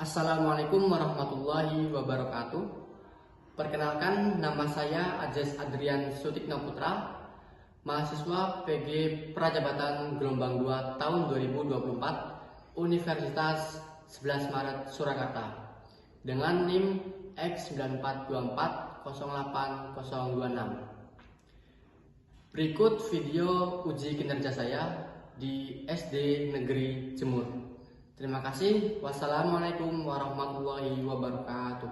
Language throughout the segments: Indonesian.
Assalamualaikum warahmatullahi wabarakatuh. Perkenalkan, nama saya Aziz Adrian Sutikna Putra, mahasiswa PG Prajabatan Gelombang 2 tahun 2024, Universitas 11 Maret Surakarta, dengan NIM X9424080026. Berikut video uji kinerja saya di SD Negeri Jemur. Terima kasih. Wassalamualaikum warahmatullahi wabarakatuh.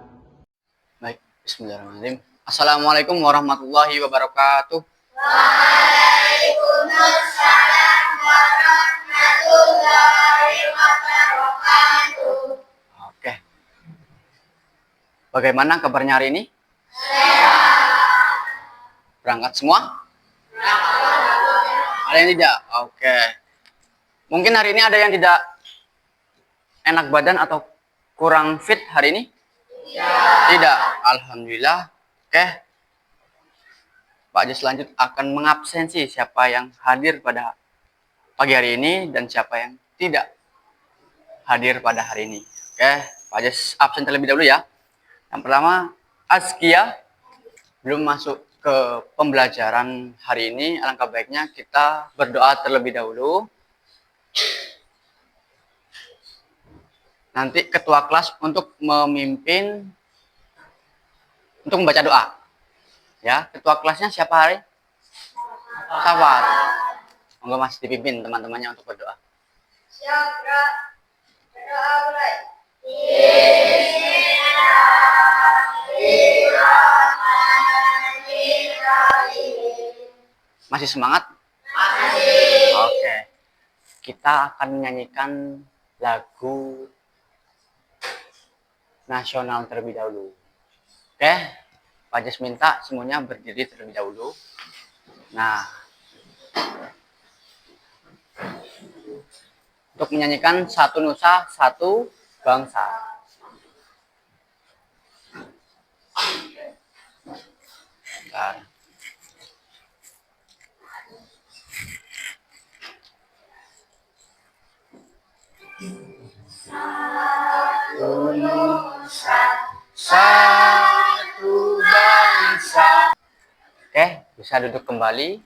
Baik, bismillahirrahmanirrahim. Assalamualaikum warahmatullahi wabarakatuh. Waalaikumsalam warahmatullahi wabarakatuh. Oke. Bagaimana kabarnya hari ini? Sehat. Berangkat semua? Ada yang tidak? Oke. Mungkin hari ini ada yang tidak enak badan atau kurang fit hari ini? Tidak. Alhamdulillah. Oke. Pak Ajis lanjut akan mengabsensi siapa yang hadir pada pagi hari ini dan siapa yang tidak hadir pada hari ini. Oke, Pak Ajis absen terlebih dahulu ya. Yang pertama, Askia belum masuk ke pembelajaran hari ini. Alangkah baiknya kita berdoa terlebih dahulu. Nanti ketua kelas untuk memimpin untuk membaca doa. Ya, ketua kelasnya siapa hari? Safat. Monggo Mas dipimpin teman-temannya untuk berdoa. Siap, berdoa mulai. Masih semangat? Masih. Oke. Kita akan menyanyikan lagu nasional terlebih dahulu. Oke, Pak Jes minta semuanya berdiri terlebih dahulu. Nah, untuk menyanyikan Satu Nusa, Satu Bangsa. Bentar. Satu Nusa, Satu Bangsa. Oke, bisa duduk kembali.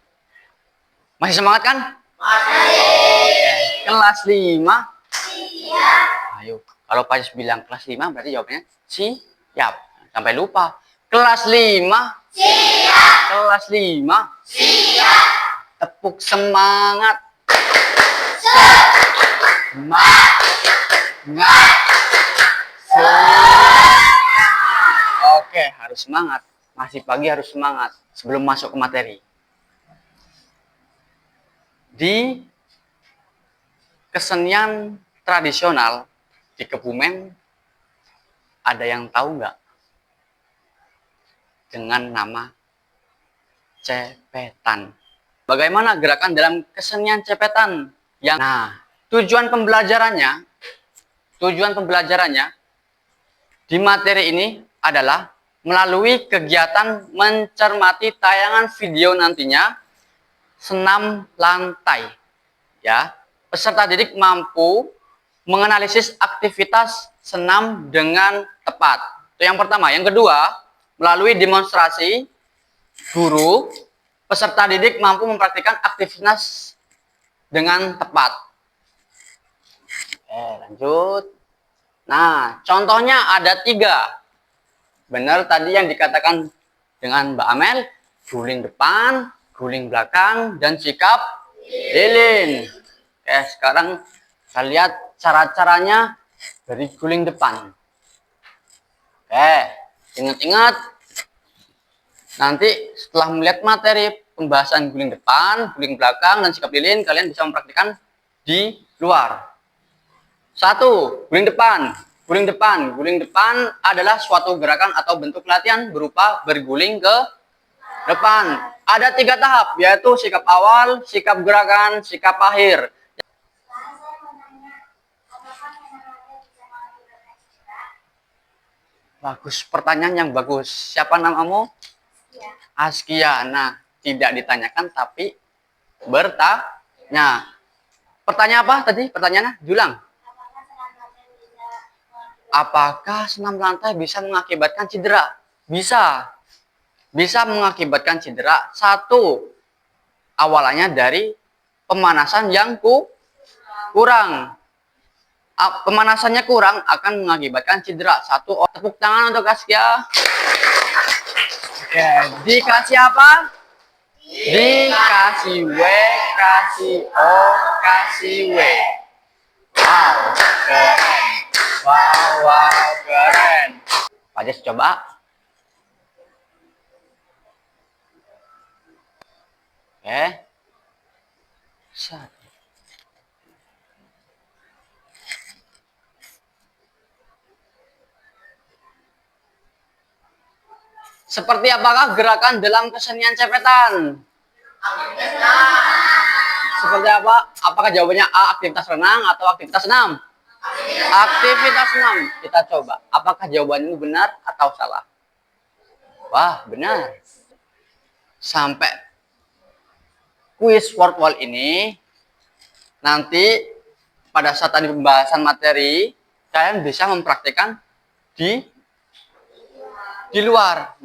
Masih semangat kan? Masih. Kelas 5? Siap. Ayo, kalau Pak Jis bilang kelas 5 berarti jawabannya siap. Sampai lupa. Kelas 5? Siap. Kelas 5? Siap. Tepuk semangat. Semangat. Oke, harus semangat. Masih pagi harus semangat sebelum masuk ke materi. Di kesenian tradisional di Kebumen, ada yang tahu nggak dengan nama cepetan? Bagaimana gerakan dalam kesenian cepetan? Nah, tujuan pembelajarannya di materi ini adalah melalui kegiatan mencermati tayangan video nantinya senam lantai. Ya, peserta didik mampu menganalisis aktivitas senam dengan tepat. Itu yang pertama. Yang kedua, melalui demonstrasi guru, peserta didik mampu mempraktikkan aktivitas dengan tepat. Lanjut. Nah, contohnya ada 3. Benar tadi yang dikatakan dengan Mbak Amel, guling depan, guling belakang, dan sikap lilin. Oke, sekarang kita lihat cara-caranya dari guling depan. Oke, ingat-ingat. Nanti setelah melihat materi pembahasan guling depan, guling belakang, dan sikap lilin, kalian bisa mempraktikkan di luar. 1. Guling depan. Guling depan. Guling depan adalah suatu gerakan atau bentuk latihan berupa berguling ke depan. Ada 3 tahap, yaitu sikap awal, sikap gerakan, sikap akhir. Bagus, pertanyaan yang bagus. Siapa namamu? Askia. Nah, tidak ditanyakan tapi bertanya. Pertanyaan apa tadi? Pertanyaannya, Julang. apakah senam lantai bisa mengakibatkan cedera? Bisa. Bisa mengakibatkan cedera. Satu, awalannya dari pemanasan yang kurang. Pemanasannya kurang akan mengakibatkan cedera. Satu, tepuk tangan untuk Askia. Oke, dikasih apa? Dikasih W, kasih O, kasih W. Wow, keren. Wow, keren. Pak Jes coba. Oke. Set. Seperti apakah gerakan dalam kesenian cepetan? Seperti apa? Apakah jawabannya A, aktivitas renang atau aktivitas senam? Aktivitas senam. Kita coba. Apakah jawaban ini benar atau salah? Wah, benar. Sampai kuis word wall ini, nanti pada saat tadi pembahasan materi, kalian bisa mempraktikkan di luar.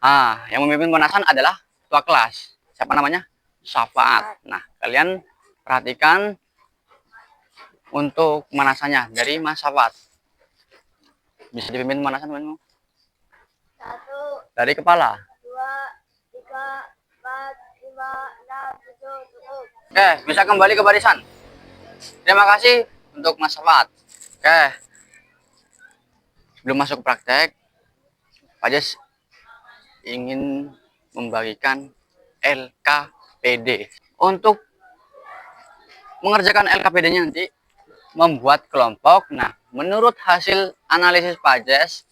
Nah, yang memimpin pemanasan adalah ketua kelas. Siapa namanya? Syafaat. Nah, kalian perhatikan untuk pemanasannya dari Mas Syafaat. Bisa dipimpin pemanasan temanmu? 1, Dari kepala. 2, 3, 4, 5, 6, 7, cukup. Oke, bisa kembali ke barisan. Terima kasih untuk Mas Syafaat. Oke. Sebelum masuk ke praktek, Pak Jes ingin membagikan LKPD. Untuk mengerjakan LKPD-nya nanti, membuat kelompok. Nah, menurut hasil analisis Pak Jes,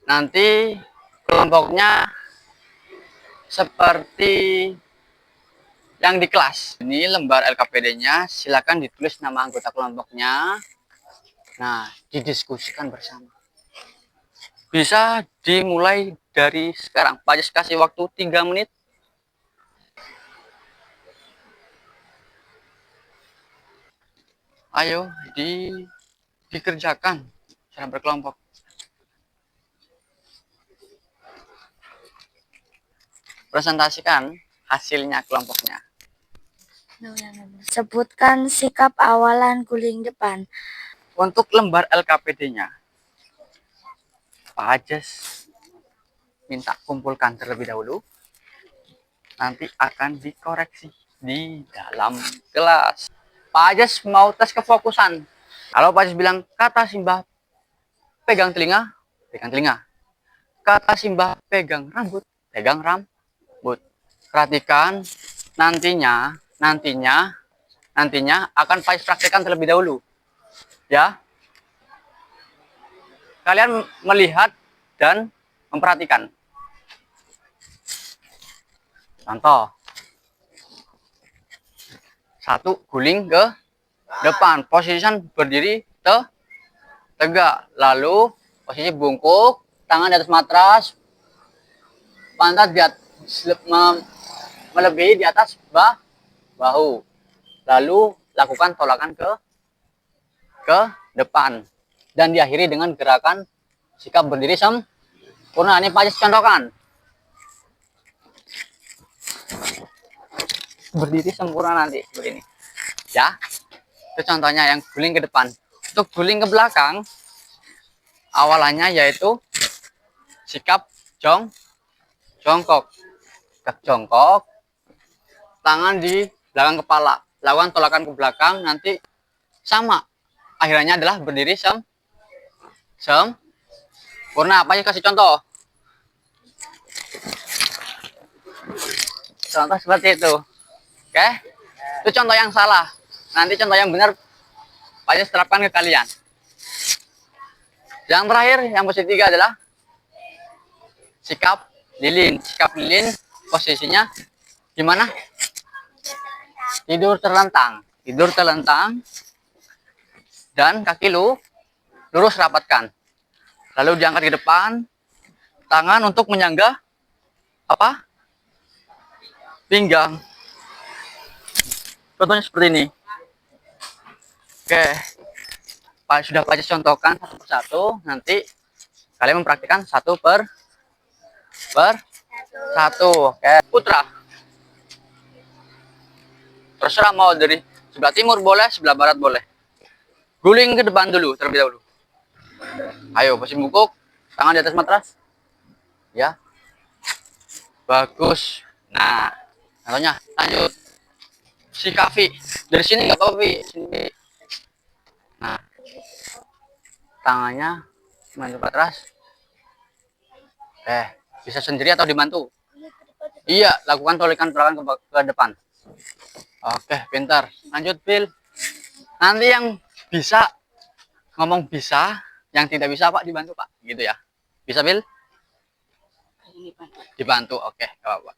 nanti kelompoknya seperti yang di kelas. Ini lembar LKPD-nya, silakan ditulis nama anggota kelompoknya. Nah, didiskusikan bersama. Bisa dimulai dari sekarang. Pak Jes kasih waktu 3 menit. Ayo dikerjakan secara berkelompok. Presentasikan hasilnya kelompoknya. Sebutkan sikap awalan guling depan. Untuk lembar LKPD-nya, Pak Jes minta kumpulkan terlebih dahulu. Nanti akan dikoreksi di dalam kelas. Pak Jes mau tes kefokusan. Kalau Pak Jes bilang kata Simbah pegang telinga, pegang telinga. Kata Simbah pegang rambut, pegang rambut. Perhatikan nantinya akan Pak Jes praktekkan terlebih dahulu. Ya. Kalian melihat dan memperhatikan. Contoh. 1, guling ke depan. Posisi berdiri tegak. Lalu posisi bungkuk, tangan di atas matras, pantat melebihi di atas bahu. Lalu lakukan tolakan ke depan. Dan diakhiri dengan gerakan sikap berdiri sempurna. Ini Pak Jes contohkan. Berdiri sempurna nanti seperti ini. Ya. Itu contohnya yang guling ke depan. Untuk guling ke belakang, awalannya yaitu sikap jongkok. Sikap jongkok. Tangan di belakang kepala. Lakukan tolakan ke belakang, nanti sama. Akhirnya adalah berdiri sempurna. Apa ya, kasih contoh? Contoh seperti itu. Oke? Itu contoh yang salah. Nanti contoh yang benar Pak Jes terapkan ke kalian. Yang terakhir, yang posisi 3 adalah sikap lilin. Sikap lilin posisinya gimana? Tidur terlentang. Tidur terlentang. Dan kaki lurus rapatkan. Lalu diangkat ke depan. Tangan untuk menyangga apa? Pinggang. Contohnya seperti ini. Oke. sudah Pak Cis contohkan satu persatu. Nanti kalian mempraktikkan satu per satu. Oke, Putra. Terserah mau dari sebelah timur boleh, sebelah barat boleh. Guling ke depan dulu terlebih dahulu. Ayo, posisi bungkuk, tangan di atas matras. Ya. Bagus. Nah, contohnya lanjut. Si Kavi dari sini nggak apa-apa, sini. Nah, tangannya menghadap matras. Bisa sendiri atau dibantu? Iya, lakukan tolikan tolakan ke depan. Oke, pintar. Lanjut, Bill. Nanti yang bisa ngomong bisa, yang tidak bisa Pak dibantu Pak, gitu ya. Bisa, Bill? Dibantu. Oke, enggak apa-apa.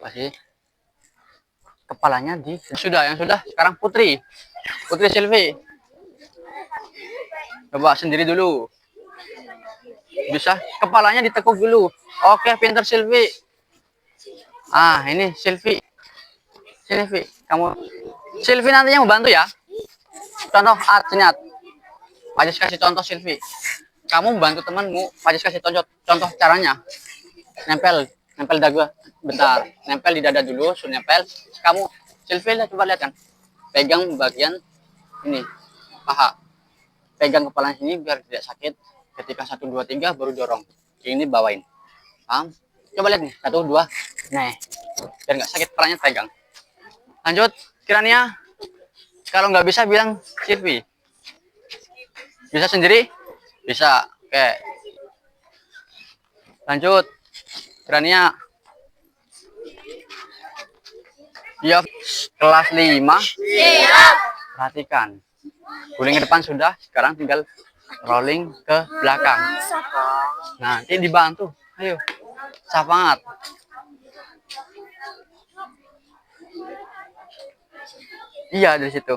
Masih kepalanya di yang sudah. Sekarang Putri Silvi, coba sendiri dulu. Bisa kepalanya ditekuk dulu. Oke, pintar Silvi. Ini Silvi, kamu Silvi nantinya mau bantu ya. Contoh sini Pak Cis kasih contoh Silvi, kamu bantu temanmu. Pak Cis kasih contoh caranya. Nempel dagu bentar, nempel di dada dulu, suruh nempel. Kamu Silvi coba lihat kan, pegang bagian ini paha, pegang kepala sini biar tidak sakit. Ketika 1 2 3 baru dorong ini, bawain, paham? Coba lihat nih, 1 2, nah biar nggak sakit, kepalanya pegang. Lanjut Kirania, kalau nggak bisa bilang Silvi. Bisa sendiri? Bisa. Oke, lanjut Kirania. Ya, kelas 5. Siap. Perhatikan. Guling ke depan sudah, sekarang tinggal rolling ke belakang. Nanti dibantu. Ayo. Semangat. Iya, dari situ.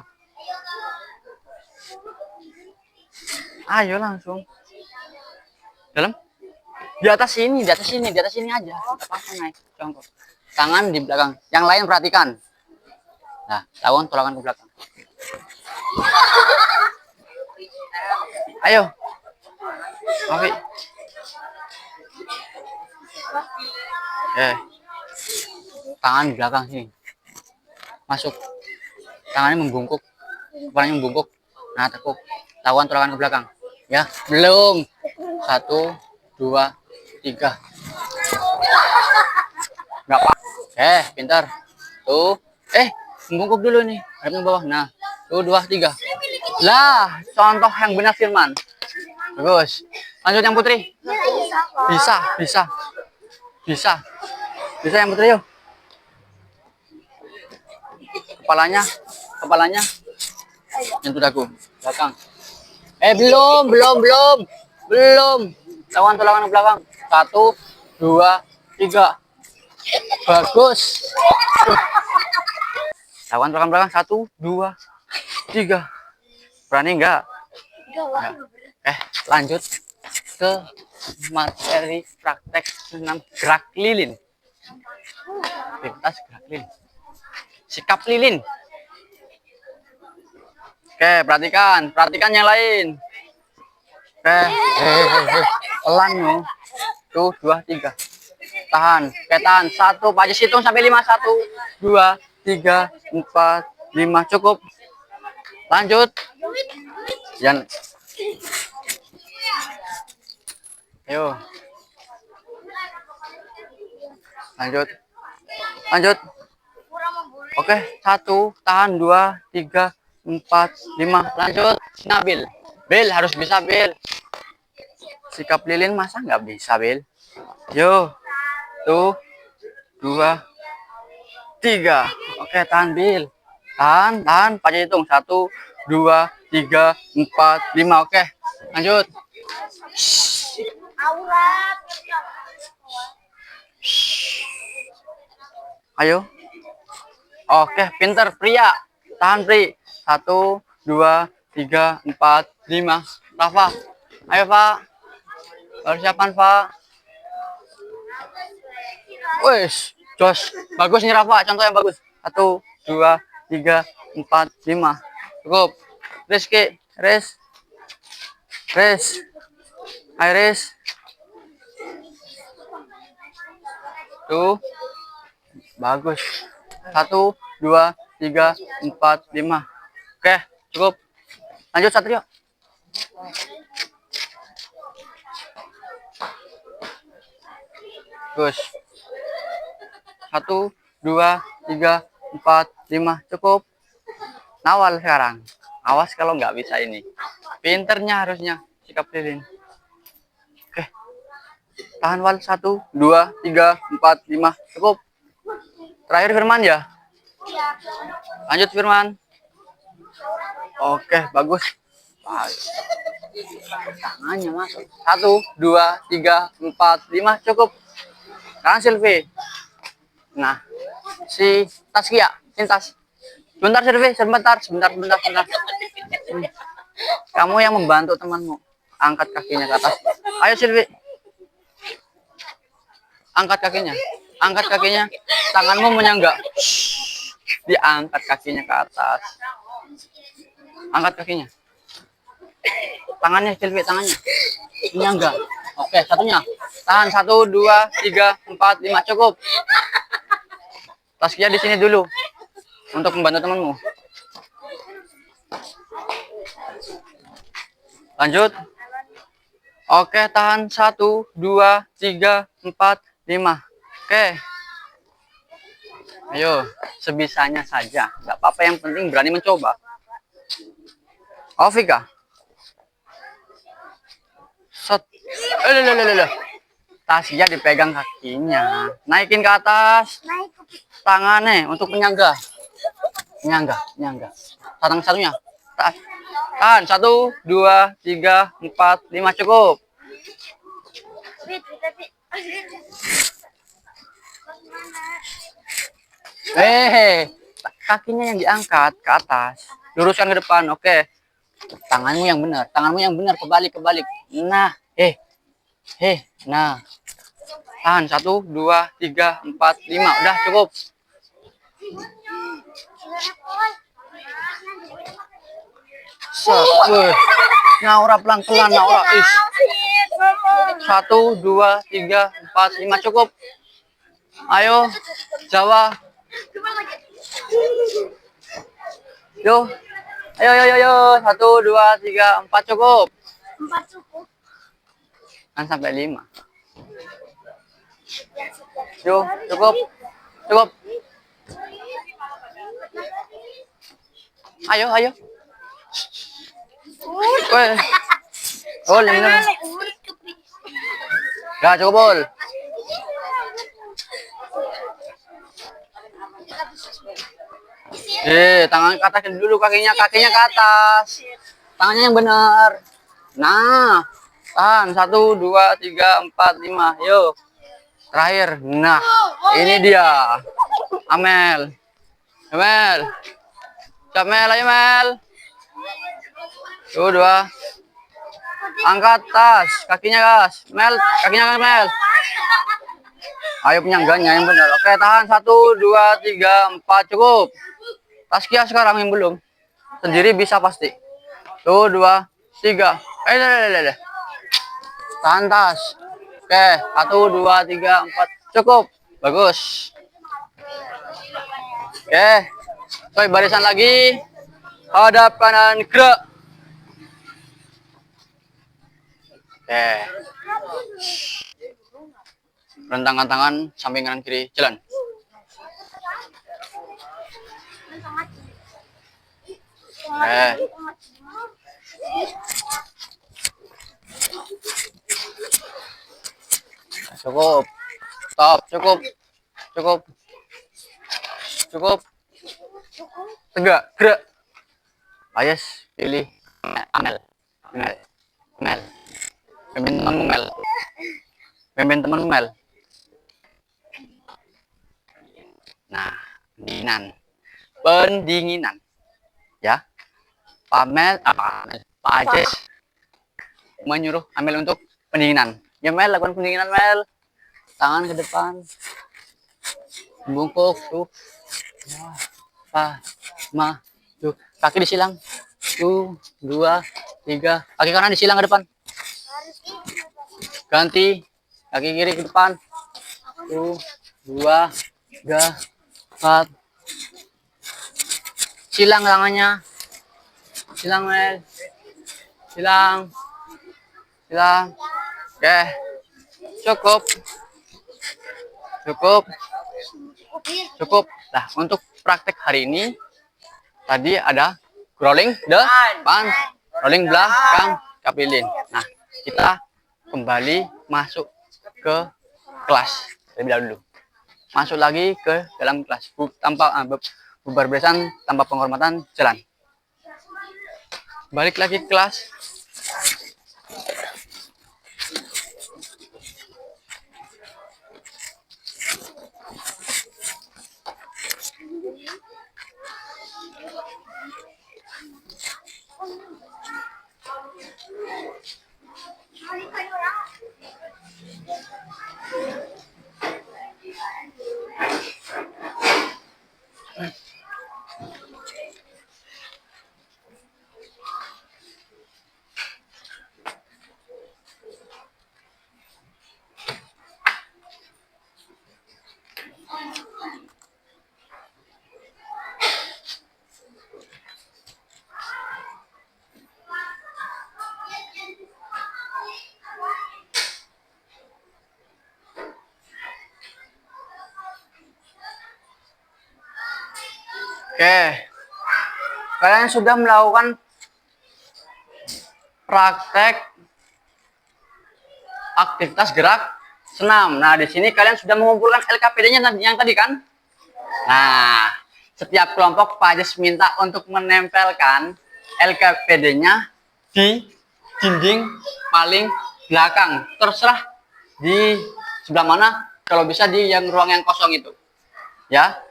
Ayo langsung. Dalam? Di atas sini aja. Apa-apa, naik. Contoh. Tangan di belakang. Yang lain perhatikan. Nah, lawan tolakan ke belakang. Ayo. Oke. Tangan di belakang sini. Masuk. Tangannya membungkuk. Kepalanya membungkuk. Nah, tekuk. Lawan tolakan ke belakang. Ya, belum. 1 2 3. Enggak apa. Pintar. Tuh. Membungkuk dulu nih. Hadapnya bawah. Nah, 1 2 3. Lah, contoh yang benar Firman. Bagus. Lanjut yang Putri. Bisa yang Putri, yuk. Kepalanya nyentuh dagu belakang. Belum. Lawan tolakan ke belakang. 1 2 3. Bagus. Lawan tolakan belakang. 1 2 3. Berani enggak? Lanjut ke materi praktek 6 gerak lilin. Aktivitas gerak lilin. Sikap lilin. Perhatikan yang lain. Pelan no. 1 2 3. Tahan. Tahan. 1, Pak Cis hitung sampai 5. 1 2 3 4 5. Cukup. Lanjut. Ayo. Lanjut. Oke, 1, tahan 2 3 4 5. Lanjut. Nabil. Bil harus bisa, Bil. Sikap lilin masa nggak bisa, Bil? Yo. 1 2 3. Oke, tahan, Bil. Tahan. Pak Cis hitung 1 2 3 4 5. Oke. Lanjut. Ayo. Oke, pinter pria. Tahan, Pri. 1 2 3 4 5. Rafa. Ayo, Pak. Persiapan, Pak. Wes, jos. Bagus nih, Rafa. Contoh yang bagus. 1 2 3 4 5. Cukup. Rizky, Riz. Hai Riz. Tuh. Bagus. 1, 2, 3, 4, 5. Oke, cukup. Lanjut Satrio. Bagus. 1, 2, 3, 4, 5. Cukup. Nawal sekarang. Awas kalau nggak bisa ini. Pinternya harusnya. Sikap lilin. Oke. Tahan Wal. 1, 2, 3, 4, 5. Cukup. Terakhir Firman ya. Lanjut Firman. Oke, bagus. Tangannya masuk. 1, 2, 3, 4, 5. Cukup. Sekarang Silvi. Nah, si Taskia. Sintas. Sebentar Silvi, sebentar. Kamu yang membantu temanmu. Angkat kakinya ke atas. Ayo Silvi. Angkat kakinya. Angkat kakinya. Tanganmu menyangga. Diangkat kakinya ke atas. Angkat kakinya. Tangannya Silvi, tangannya. Menyangga. Oke, satunya. Tahan. 1, 2, 3, 4, 5. Cukup. Taskia di sini dulu. Untuk membantu temanmu. Lanjut. Oke, tahan. 1, 2, 3, 4, 5. Oke. Ayo, sebisanya saja. Nggak apa-apa, yang penting berani mencoba. Ovika. Set. Tasnya dipegang kakinya. Naikin ke atas. Tangannya untuk menyangga. Menyangga. Satunya. Tahan. 1, 2, 3, 4, 5. Cukup. Kakinya yang diangkat ke atas. Luruskan ke depan. Oke. Tanganmu yang benar. Kebalik. Nah. Nah. Tahan. 1, 2, 3, 4, 5. Udah cukup. Naura pelan-pelan. Naura. 1, 2, 3, 4, 5. Cukup. Ayo. Jawa. Yo. Ayo. 1, 2, 3, 4. Cukup. 4 cukup. Kan sampai 5. Yo, cukup. Ayo. Woi. Oh, 5. Gak cukup, Bol. Tangan ke atas dulu, kakinya ke atas. Tangannya yang benar. Nah, tahan. 1, 2, 3, 4, 5. Yuk. Terakhir. Nah, ini dia. Amel. Siap, Mel. Ayo, Mel. 2. Angkat tas. Kakinya, gas. Mel, kakinya, Mel. Ayo penyangganya yang benar. Oke, tahan. 1, 2, 3, 4. Cukup. Taskia sekarang yang belum. Sendiri bisa pasti. 1, 2, 3. Tahan tas. Oke, 1, 2, 3, 4. Cukup. Bagus. Oke. Coy, barisan lagi. Hadap kanan, gerak. Oke. Rentangkan tangan, samping kanan kiri, jalan. Cukup. Stop, cukup. Tegak, gerak. Ayes, pilih Mel. Pimpin temanmu Mel. Nah, pendinginan. Ya. Pak Ajes menyuruh Amel untuk pendinginan. Ya Mel, lakukan pendinginan Mel. Tangan ke depan. Bungkuk tuh. Tuh. Kaki disilang. 1, 2, 3. Kaki kanan disilang ke depan. Ganti. Kaki kiri ke depan. 1, 2, 3, 4. Silang tangannya. Silang, Mel. Silang. Silang. Oke. Cukup. Cukup. Cukup. Nah, untuk praktek hari ini tadi ada crawling depan, rolling belakang, kapilin. Nah, kita kembali masuk ke kelas terlebih dahulu. Masuk lagi ke dalam kelas tanpa bubar beresan, tanpa penghormatan, jalan. Balik lagi ke kelas. Oke, kalian sudah melakukan praktek aktivitas gerak senam. Nah, di sini kalian sudah mengumpulkan LKPD-nya yang tadi kan? Nah, setiap kelompok Pak Ajis minta untuk menempelkan LKPD-nya di dinding paling belakang. Terserah di sebelah mana, kalau bisa di ruang yang kosong itu. Ya.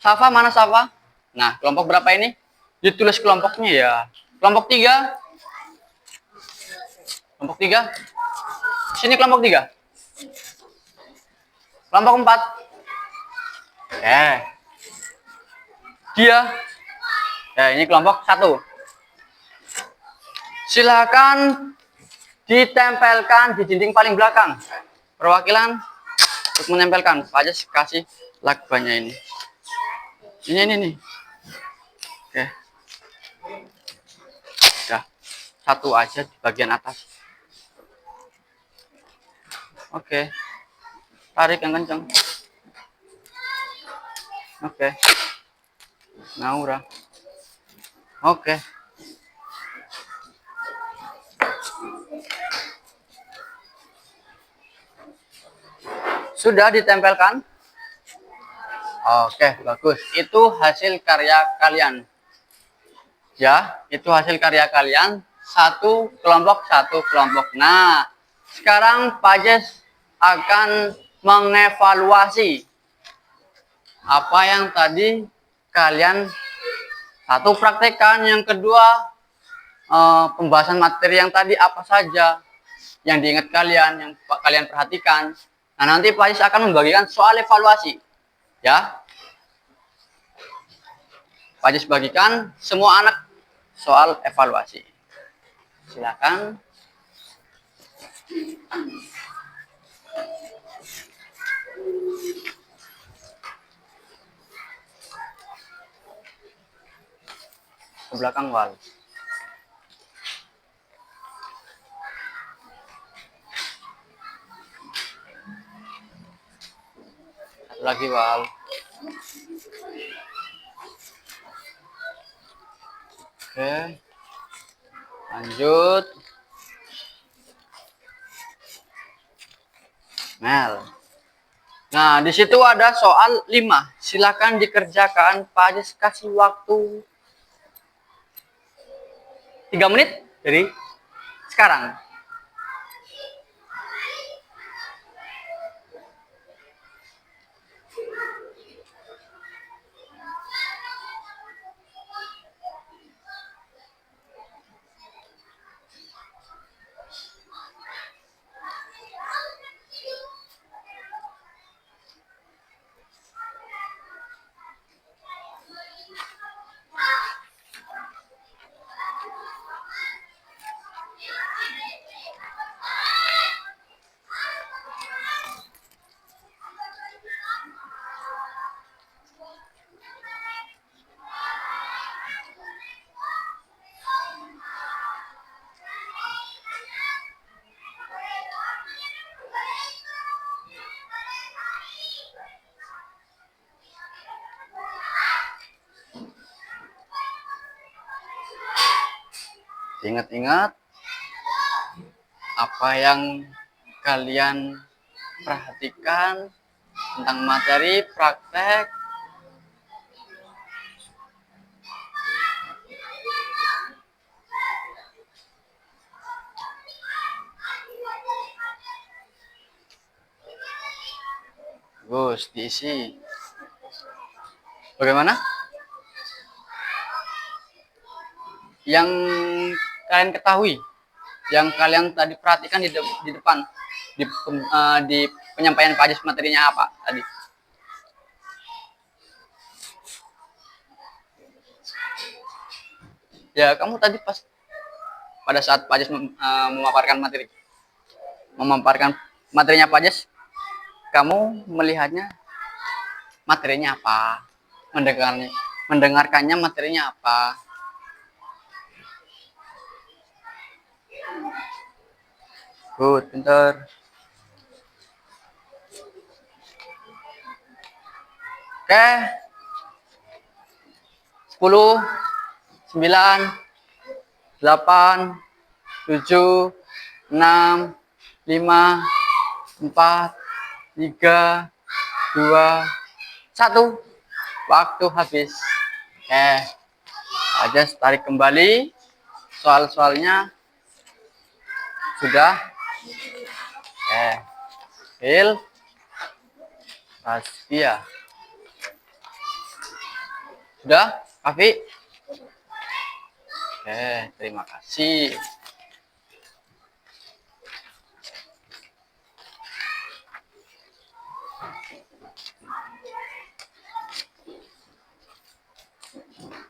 Safa, mana Safa? Nah, kelompok berapa ini? Ditulis kelompoknya ya. Kelompok 3. Kelompok 3. Sini kelompok 3. Kelompok 4. Dia. Ya, ini kelompok 1. Silakan ditempelkan di dinding paling belakang. Perwakilan untuk menempelkan. Pak Ajis kasih lakbannya ini. Ini nih. Oke. Udah. Satu aja di bagian atas. Oke. Tarik yang kencang. Oke. Naura. Oke. Sudah ditempelkan? Oke, bagus. Itu hasil karya kalian. Ya, itu hasil karya kalian. Satu kelompok. Nah, sekarang Pak Ajis akan mengevaluasi apa yang tadi kalian praktekkan. Yang kedua, pembahasan materi yang tadi apa saja yang diingat kalian, yang kalian perhatikan. Nah, nanti Pak Ajis akan membagikan soal evaluasi. Ya, Pak Ajis bagikan semua anak soal evaluasi. Silakan. Ke belakang, Wal. Satu lagi, Wal. Oke. Lanjut. Mel. Nah, di situ ada soal 5. Silakan dikerjakan. Pak Ajis kasih waktu 3 menit dari sekarang. Ingat-ingat apa yang kalian perhatikan tentang materi praktek. Bagus, diisi. Bagaimana? Yang kalian ketahui, yang kalian tadi perhatikan di depan, di penyampaian Pak Ajis materinya apa tadi? Ya, kamu tadi pas pada saat Pak Ajis memaparkan materinya Pak Ajis, kamu melihatnya materinya apa? Mendengarkannya materinya apa? Good, pintar. Oke. 10, 9, 8, 7, 6, 5, 4, 3, 2, 1. Waktu habis. Aja tarik kembali soal-soalnya. Sudah. Fil Tasbih. Sudah, Kafi? Terima kasih.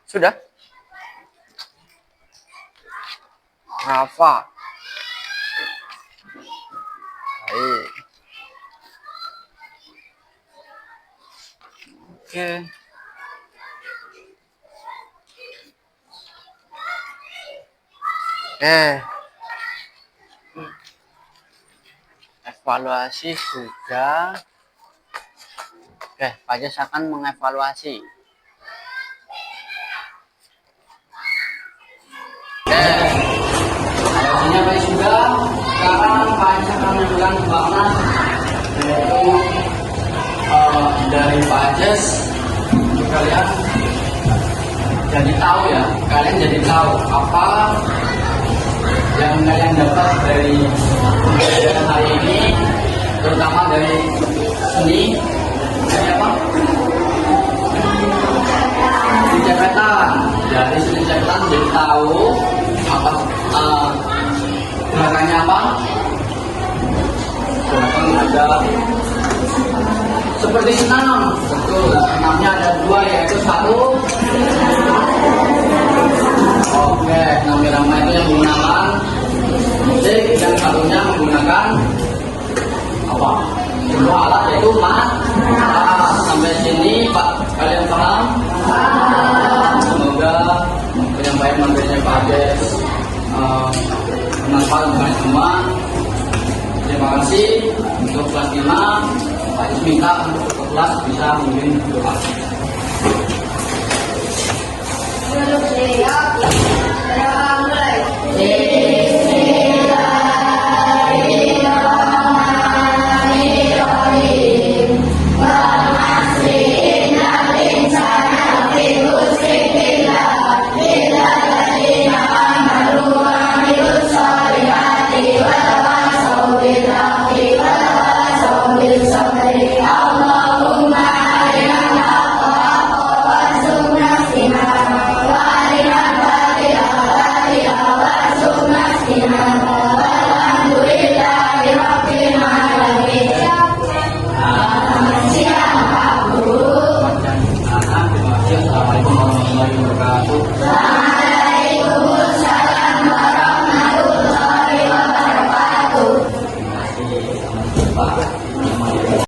Sudah? Rafa. Baik. Oke. Evaluasi sudah. Pak Ajis akan mengevaluasi. Evaluasinya baik sudah. Sekarang Pak Ajis akan mengulang kembangnya, yaitu dari Pak Ajis kalian jadi tahu ya, kalian jadi tahu apa yang kalian dapat dari pembelajaran hari ini, terutama dari seni, dari apa? Seni cepetan. Dari seni cepetan jadi tahu apa gerakannya apa? Gerakan ada seperti senam, betul. Senamnya ada dua, yaitu satu. Oke, senam irama itu yang menggunakan musik, dan satunya menggunakan apa? Dua alat, yaitu mat. Sampai sini Pak, kalian paham? Semoga penyampaian materinya Pak Ajis bermanfaat untuk kalian semua. Terima kasih. Untuk kelas 5, Pak Ajis minta untuk kelas bisa memimpin doa.